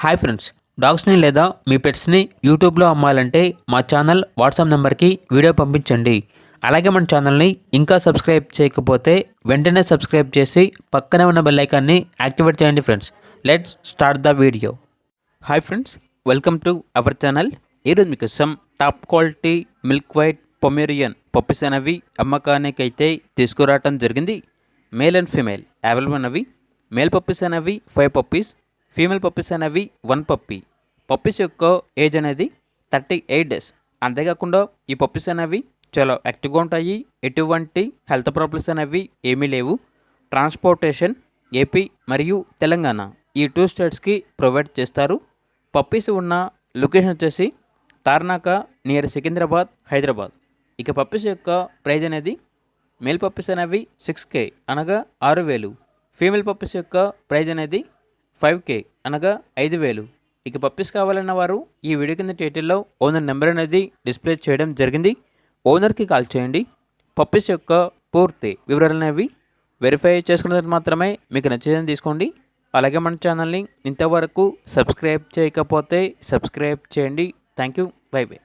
Hi friends, డాగ్స్ని లేదా మీ పెట్స్ని యూట్యూబ్లో అమ్మాలంటే మా ఛానల్ వాట్సాప్ నెంబర్కి వీడియో పంపించండి. అలాగే మన ఛానల్ని ఇంకా సబ్స్క్రైబ్ చేయకపోతే వెంటనే సబ్స్క్రైబ్ చేసి పక్కనే ఉన్న బెల్ ఐకాన్ని యాక్టివేట్ చేయండి friends. Let's start the video. Hi friends, welcome to our channel. ఈరోజు మీకోసం top quality milk white Pomeranian puppies అనేవి అమ్మకానికి అయితే తీసుకురావటం జరిగింది. మేల్ అండ్ ఫీమేల్ అవైలబుల్ ఉన్నవి. మేల్ పప్పీస్ అనేవి 5 పప్పీస్, ఫీమేల్ పప్పీస్ అనేవి 1 పప్పీ. పప్పీస్ యొక్క ఏజ్ అనేది 38 డేస్. అంతేకాకుండా ఈ పప్పీస్ అనేవి చాలా యాక్టివ్గా ఉంటాయి. ఎటువంటి హెల్త్ ప్రాబ్లమ్స్ అనేవి ఏమీ లేవు. ట్రాన్స్పోర్టేషన్ ఏపీ మరియు తెలంగాణ ఈ 2 స్టేట్స్కి ప్రొవైడ్ చేస్తారు. పప్పీస్ ఉన్న లొకేషన్ వచ్చేసి తార్నాక నియర్ సికింద్రాబాద్, హైదరాబాద్. ఇక పప్పీస్ యొక్క ప్రైజ్ అనేది మేల్ పప్పీస్ అనేవి 6K అనగా 6,000. ఫీమేల్ పప్పీస్ యొక్క ప్రైజ్ అనేది 5K అనగా 5,000. ఇక పప్పీస్ కావాలన్న వారు ఈ వీడియో కింద టైటిల్లో ఓనర్ నెంబర్ అనేది డిస్ప్లే చేయడం జరిగింది. ఓనర్కి కాల్ చేయండి. పప్పీస్ యొక్క పూర్తి వివరాలు అనేవి వెరిఫై చేసుకున్న తర్వాత మాత్రమే మీకు నచ్చేదని తీసుకోండి. అలాగే మన ఛానల్ని ఇంతవరకు సబ్స్క్రైబ్ చేయకపోతే సబ్స్క్రైబ్ చేయండి. Thank you. By by.